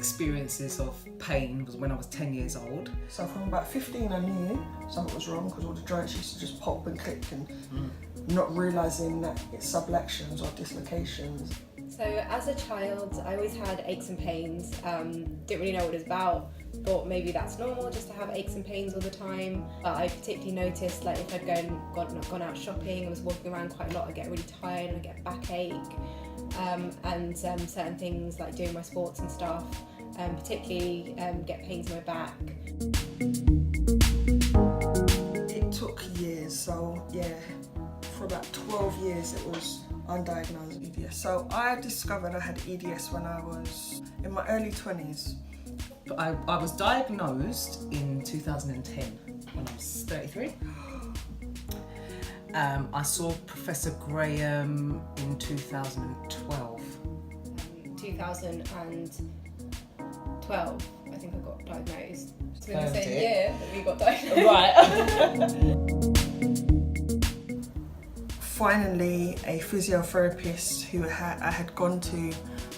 experiences of pain was when I was 10 years old. So from about 15 I knew something was wrong because all the joints used to just pop and click and not realising that it's subluxations or dislocations. So as a child, I always had aches and pains, didn't really know what it was about, thought maybe that's normal just to have aches and pains all the time. But I particularly noticed like if I'd gone out shopping, I was walking around quite a lot, I'd get really tired and I'd get backache. And certain things like doing my sports and stuff, particularly get pains in my back. It took years, so yeah, for about 12 years it was undiagnosed EDS. So I discovered I had EDS when I was in my early 20s. I was diagnosed in 2010 when I was 33. I saw Professor Graham in 2012. 2012, I think I got diagnosed. It's been the Confirmed same it. year that we got diagnosed. Right. Finally, a physiotherapist who I had gone to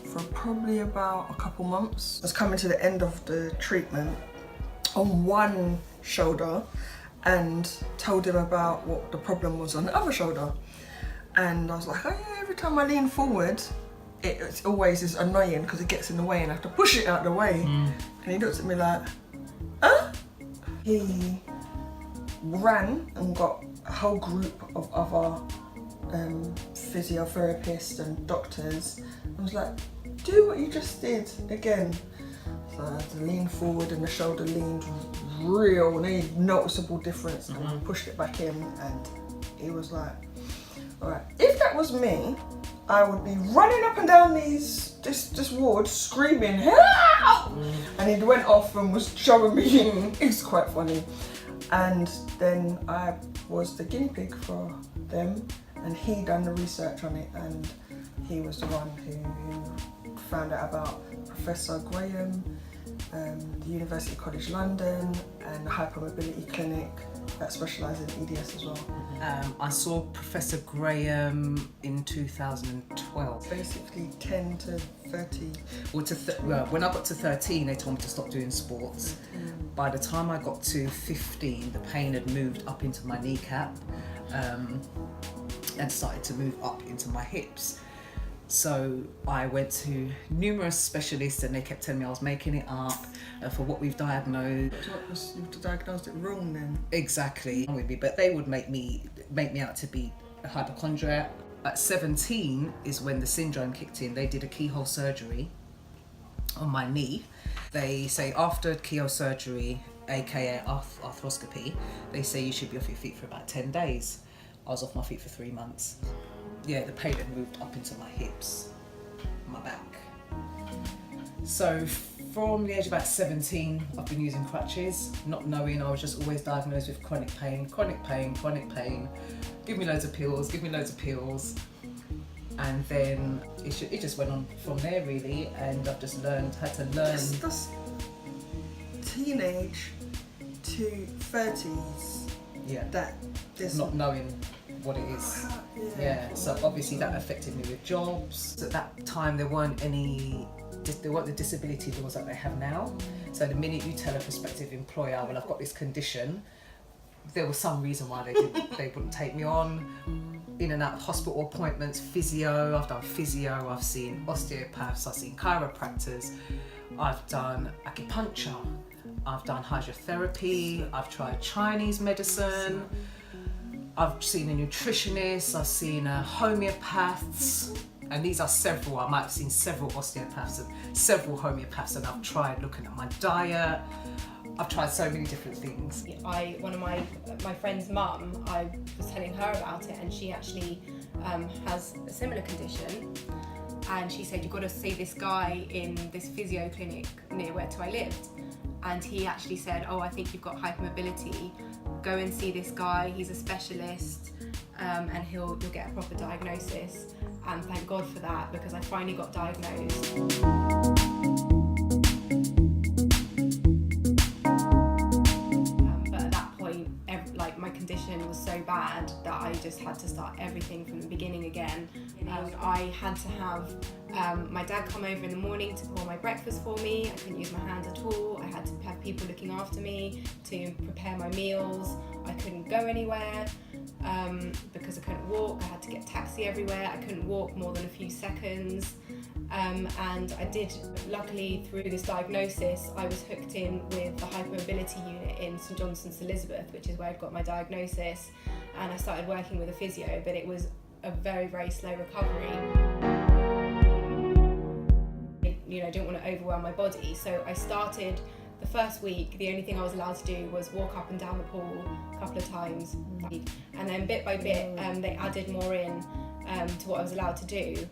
for probably about a couple months was coming to the end of the treatment on one shoulder and told him about what the problem was on the other shoulder. And I was like, oh yeah, every time I lean forward, it's always is annoying because it gets in the way and I have to push it out of the way. And he looks at me like, huh? He ran and got a whole group of other physiotherapists and doctors. I was like, do what you just did again. So I had to lean forward and the shoulder leaned real, noticeable difference, and I pushed it back in and he was like, all right, if that was me, I would be running up and down this ward screaming, help! And he went off and was showing me, it was quite funny. And then I was the guinea pig for them and he done the research on it and he was the one who found out about Professor Graham, the University College London and the Hypermobility Clinic that specialise in EDS as well. I saw Professor Graham in 2012. Basically 10 to 30. Well, when I got to 13, they told me to stop doing sports. By the time I got to 15, the pain had moved up into my kneecap and started to move up into my hips. So I went to numerous specialists and they kept telling me I was making it up for what we've diagnosed. You diagnosed it wrong then? Exactly, with me, but they would make me out to be a hypochondriac. At 17 is when the syndrome kicked in. They did a keyhole surgery on my knee. They say after keyhole surgery, aka arthroscopy, they say you should be off your feet for about 10 days. I was off my feet for 3 months. Yeah, the pain had moved up into my hips, my back. So from the age of about 17, I've been using crutches, not knowing. I was just always diagnosed with chronic pain. Give me loads of pills, And then it just went on from there really, and I've just had to learn. That's teenage to 30s. Yeah. That there's not knowing what it is. Yeah. So obviously that affected me with jobs. At that time there weren't the disability laws that they have now. So the minute you tell a prospective employer, well, I've got this condition, there was some reason why they wouldn't take me on. In and out of hospital appointments, physio, I've done physio, I've seen osteopaths, I've seen chiropractors, I've done acupuncture, I've done hydrotherapy, I've tried Chinese medicine, I've seen a nutritionist, I've seen homeopaths, and these are several. I might have seen several osteopaths and several homeopaths, and I've tried looking at my diet. I've tried so many different things. One of my friend's mum, I was telling her about it, and she actually has a similar condition. And she said, you've got to see this guy in this physio clinic near where I lived. And he actually said, oh, I think you've got hypermobility. Go and see this guy, he's a specialist, and you'll get a proper diagnosis. And thank God for that, because I finally got diagnosed. But at that point, my condition was so bad that I just had to start everything from the beginning again. I had to have My dad come over in the morning to pour my breakfast for me. I couldn't use my hands at all. I had to have people looking after me to prepare my meals. I couldn't go anywhere because I couldn't walk. I had to get taxi everywhere. I couldn't walk more than a few seconds. And I did, luckily through this diagnosis, I was hooked in with the Hypermobility unit in St John's St Elizabeth, which is where I got my diagnosis. And I started working with a physio, but it was a very, very slow recovery. You know, I didn't want to overwhelm my body, so I started the first week. The only thing I was allowed to do was walk up and down the pool a couple of times, and then bit by bit they added more in to what I was allowed to do,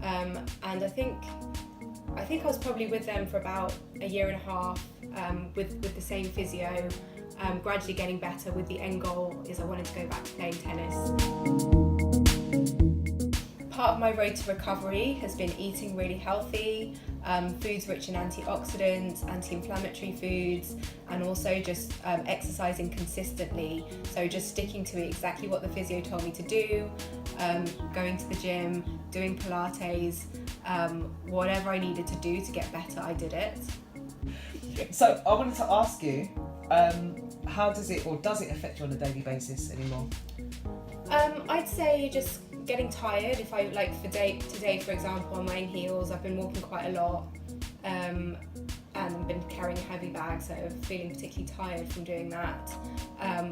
and I think I was probably with them for about a year and a half with the same physio, gradually getting better, with the end goal is I wanted to go back to playing tennis. Part of my road to recovery has been eating really healthy, foods rich in antioxidants, anti-inflammatory foods, and also just exercising consistently. So just sticking to exactly what the physio told me to do, going to the gym, doing Pilates, whatever I needed to do to get better, I did it. So I wanted to ask you, how does it affect you on a daily basis anymore? I'd say just getting tired. If I, like today for example, I'm wearing heels, I've been walking quite a lot, and I've been carrying a heavy bag, so I'm feeling particularly tired from doing that.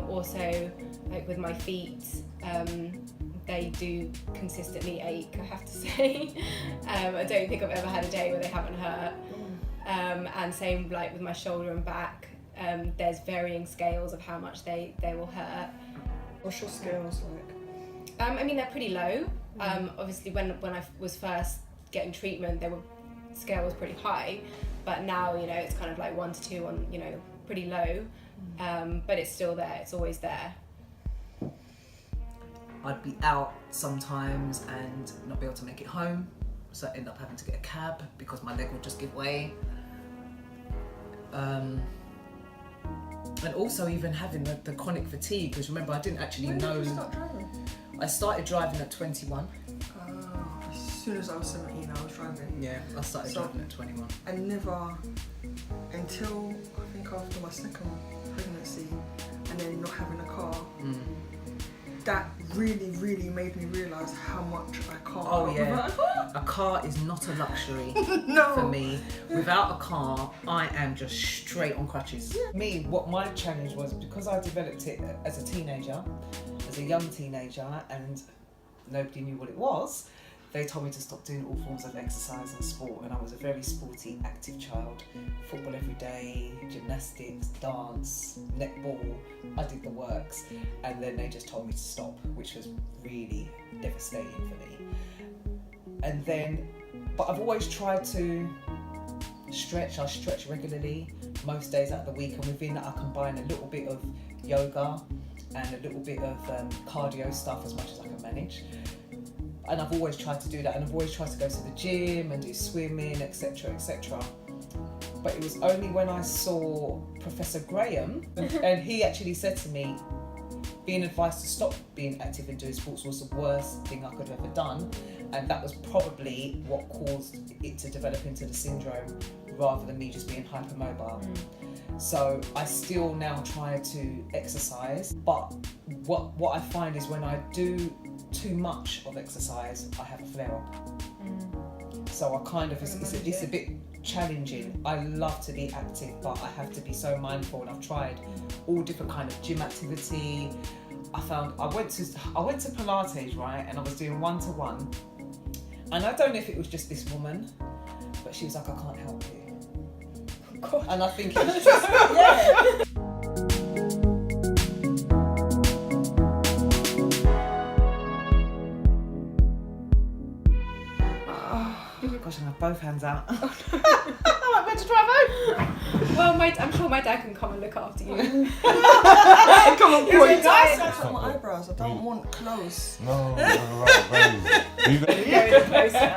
Also, like with my feet, they do consistently ache, I have to say. I don't think I've ever had a day where they haven't hurt. And same like with my shoulder and back, there's varying scales of how much they will hurt. What's your scales like? I mean, they're pretty low. Obviously, when I was first getting treatment, scale was pretty high, but now, you know, it's kind of like 1 to 2 on, you know, pretty low, but it's still there. It's always there. I'd be out sometimes and not be able to make it home, so I end up having to get a cab because my leg would just give way. And also even having the chronic fatigue, because remember, I didn't actually know. When did you start driving? I started driving at 21. As soon as I was 17, I was driving. Yeah, I started driving at 21. I never, until I think after my second pregnancy, and then not having a car, that really, really made me realise how much I can't. Oh yeah, a car is not a luxury No. for me. Without a car, I am just straight on crutches. Yeah. Me, what my challenge was, because I developed it as a teenager, as a young teenager, and nobody knew what it was, they told me to stop doing all forms of exercise and sport, and I was a very sporty, active child. Football every day, gymnastics, dance, netball, I did the works, and then they just told me to stop, which was really devastating for me. And then, but I've always tried to stretch. I stretch regularly, most days out of the week, and within that I combine a little bit of yoga and a little bit of cardio stuff as much as I can manage. And I've always tried to do that, and I've always tried to go to the gym and do swimming, etc, etc. But it was only when I saw Professor Graham, and he actually said to me, being advised to stop being active and doing sports was the worst thing I could have ever done, and that was probably what caused it to develop into the syndrome rather than me just being hypermobile. So I still now try to exercise, but what I find is when I do too much of exercise, I have a flare-up. So I kind of, it's a bit challenging. I love to be active, but I have to be so mindful, and I've tried all different kind of gym activity. I went to Pilates, right, and I was doing 1-to-1, and I don't know if it was just this woman, but she was like, I can't help you. God. And I think it's just, yeah. Gosh, I have both hands out. I'm like, where to drive home? Well, I'm sure my dad can come and look after you. Come on, boy. Nice. On my eyebrows, I don't want close. No, right, baby. Going closer.